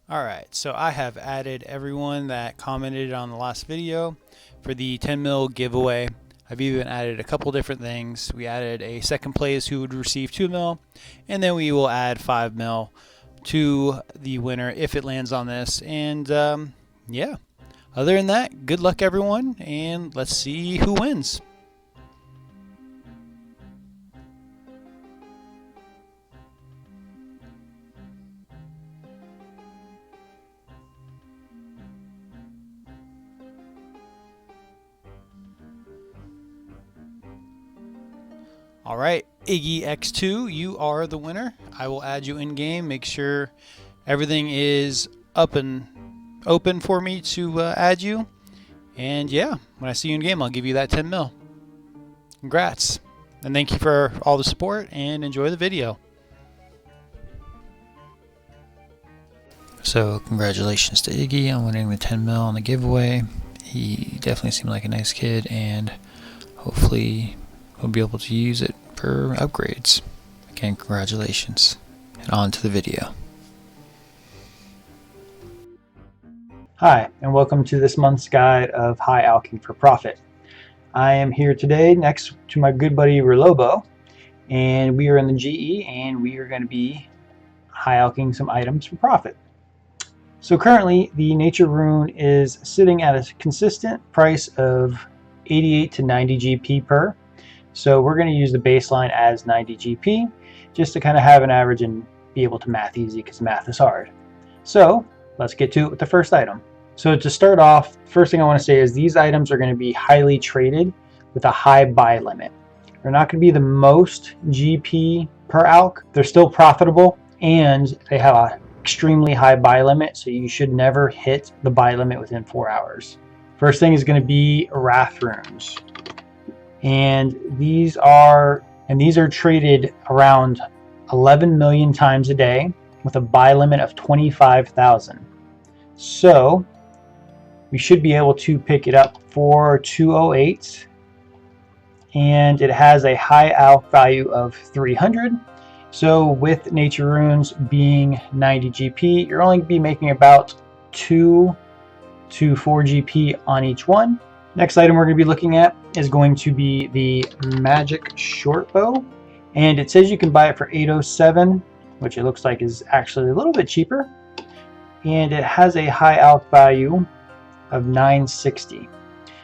Alright, so I have added everyone that commented on the last video for the 10 mil giveaway. I've even added a couple different things. We added a second place who would receive 2 mil, and then we will add 5 mil to the winner if it lands on this. And yeah, other than that, good luck everyone, and let's see who wins. Alright, Iggy X2, you are the winner. I will add you in game. Make sure everything is up and open for me to add you. And yeah, when I see you in game, I'll give you that 10 mil. Congrats. And thank you for all the support, and enjoy the video. So congratulations to Iggy on winning the 10 mil on the giveaway. He definitely seemed like a nice kid, and hopefully we'll be able to use it for upgrades. Again, congratulations, and on to the video. Hi, and welcome to this month's guide of High Alching for Profit. I am here today next to my good buddy Relobo, and we are in the GE, and we are going to be high alching some items for profit. So currently, the Nature Rune is sitting at a consistent price of 88 to 90 GP per. So we're going to use the baseline as 90 GP just to kind of have an average and be able to math easy, because math is hard. So let's get to it with the first item. So to start off, first thing I want to say is these items are going to be highly traded with a high buy limit. They're not going to be the most GP per alch. They're still profitable, and they have an extremely high buy limit, so you should never hit the buy limit within 4 hours. First thing is going to be Wrath Runes. And these are traded around 11 million times a day with a buy limit of 25,000. So we should be able to pick it up for 208, and it has a high alch value of 300. So with Nature Runes being 90 GP, you're only going to be making about 2 to 4 GP on each one. Next item we're going to be looking at is going to be the Magic Short Bow, and it says you can buy it for 807, which it looks like is actually a little bit cheaper, and it has a high alch value of 960.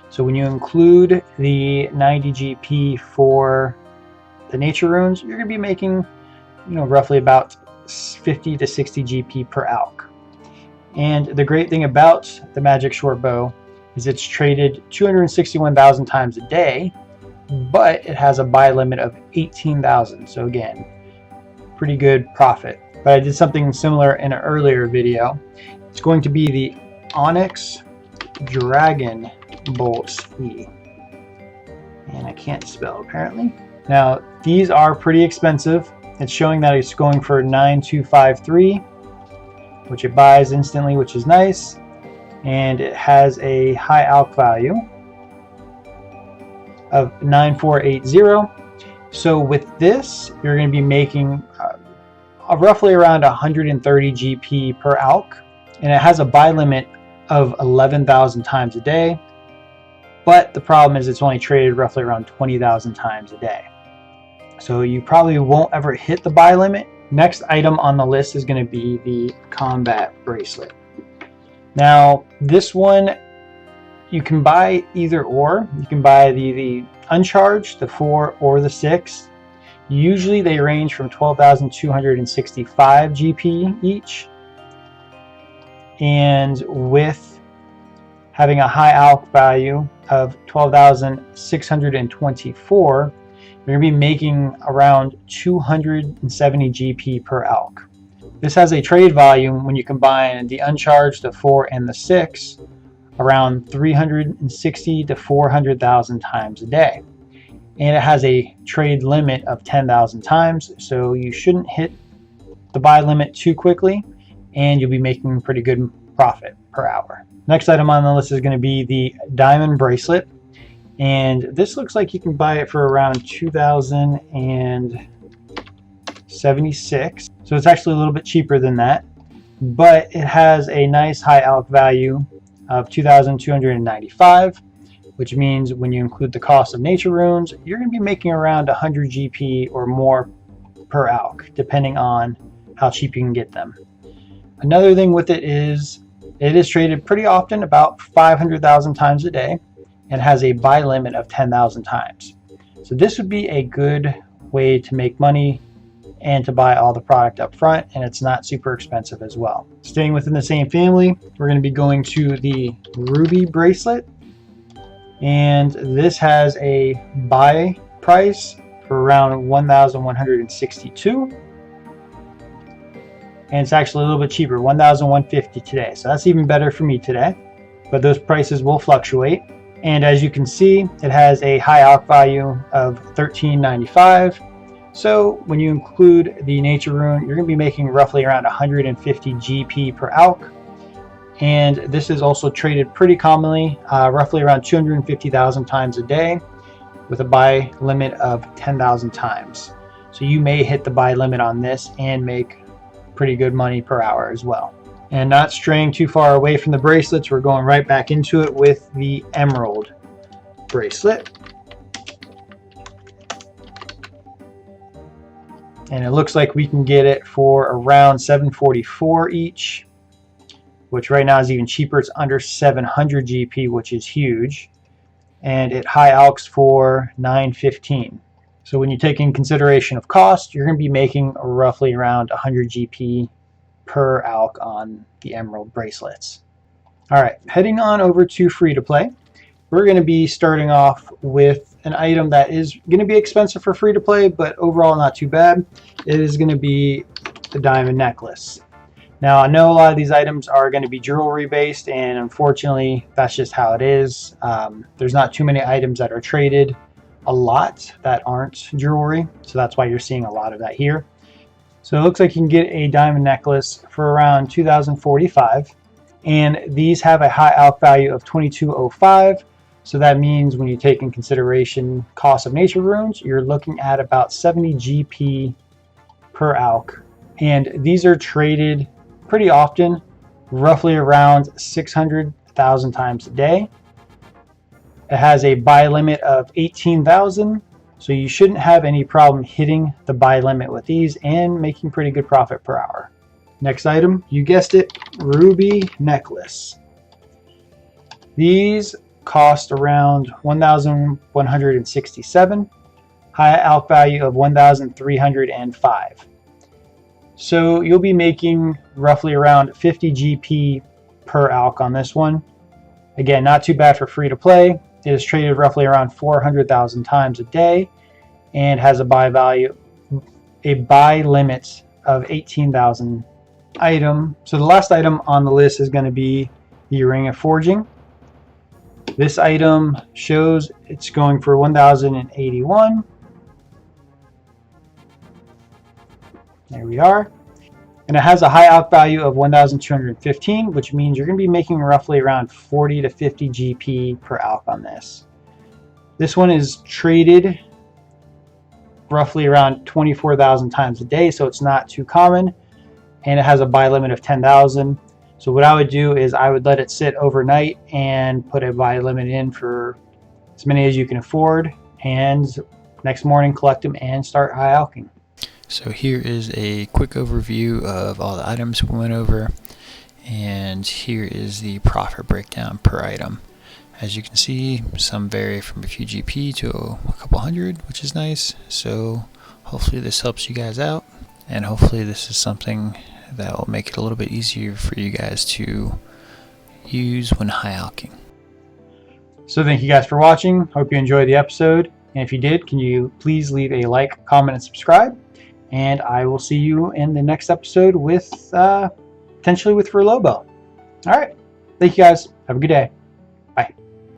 So when you include the 90 GP for the Nature Runes, you're going to be making, roughly about 50 to 60 GP per alch. And the great thing about the Magic Short Bow is it's traded 261,000 times a day, but it has a buy limit of 18,000. So again, pretty good profit. But I did something similar in an earlier video. It's going to be the Onyx Dragon Bolt E. And I can't spell apparently. Now, these are pretty expensive. It's showing that it's going for 9253, which it buys instantly, which is nice. And it has a high alch value of 9480. So with this, you're going to be making roughly around 130 GP per alch, and it has a buy limit of 11,000 times a day. But the problem is it's only traded roughly around 20,000 times a day. So you probably won't ever hit the buy limit. Next item on the list is going to be the Combat Bracelet. Now, this one, you can buy either or. You can buy the uncharged, the 4 or the 6. Usually they range from 12,265 GP each. And with having a high alch value of 12,624, you're going to be making around 270 GP per alch. This has a trade volume when you combine the uncharged, the 4 and the 6, around 360 to 400,000 times a day. And it has a trade limit of 10,000 times, so you shouldn't hit the buy limit too quickly, and you'll be making pretty good profit per hour. Next item on the list is going to be the Diamond Bracelet, and this looks like you can buy it for around 2,076. So it's actually a little bit cheaper than that. but it has a nice high alch value of 2,295, which means when you include the cost of nature runes, you're going to be making around 100 GP or more per alch, depending on how cheap you can get them. Another thing with it is traded pretty often, about 500,000 times a day, and has a buy limit of 10,000 times. So this would be a good way to make money and to buy all the product up front, and it's not super expensive as well. Staying within the same family, we're going to be going to the ruby bracelet, and this has a buy price for around 1,162. And it's actually a little bit cheaper, 1,150 today. So that's even better for me today, but those prices will fluctuate. And as you can see, it has a high alch value of 1395. So when you include the nature rune, you're going to be making roughly around 150 GP per alch. And this is also traded pretty commonly, roughly around 250,000 times a day, with a buy limit of 10,000 times. So you may hit the buy limit on this and make pretty good money per hour as well. And not straying too far away from the bracelets, we're going right back into it with the emerald bracelet. And it looks like we can get it for around 744 each, which right now is even cheaper. It's under 700 GP, which is huge. And it high alchs for 915. So when you take in consideration of cost, you're going to be making roughly around 100 GP per alch on the emerald bracelets. All right, heading on over to free to play. We're going to be starting off with an item that is going to be expensive for free to play, but overall not too bad. It is going to be the diamond necklace. Now I know a lot of these items are going to be jewelry based, and unfortunately that's just how it is. There's not too many items that are traded a lot that aren't jewelry, so that's why you're seeing a lot of that here. So it looks like you can get a diamond necklace for around 2,045, and these have a high alch value of 2205. So that means when you take in consideration cost of nature runes, you're looking at about 70 GP per alch, and these are traded pretty often, roughly around 600,000 times a day. It has a buy limit of 18,000, so you shouldn't have any problem hitting the buy limit with these and making pretty good profit per hour. Next item, you guessed it, ruby necklace. These cost around 1,167, high alch value of 1,305. So you'll be making roughly around 50 GP per alch on this one. Again, not too bad for free to play. It is traded roughly around 400,000 times a day and has a buy limit of 18,000 item. So the last item on the list is going to be the ring of forging. This item shows it's going for 1,081. There we are. And it has a high alch value of 1,215, which means you're going to be making roughly around 40 to 50 GP per alch on this. This one is traded roughly around 24,000 times a day, so it's not too common. And it has a buy limit of 10,000. So what I would do is I would let it sit overnight and put a buy limit in for as many as you can afford, and next morning collect them and start high alching. So here is a quick overview of all the items we went over, and here is the profit breakdown per item. As you can see, some vary from a few GP to a couple hundred, which is nice. So hopefully this helps you guys out, and hopefully this is something that will make it a little bit easier for you guys to use when high alching. So thank you guys for watching. Hope you enjoyed the episode, and if you did, can you please leave a like, comment, and subscribe? And I will see you in the next episode with potentially with Rulobo. All right. Thank you guys. Have a good day.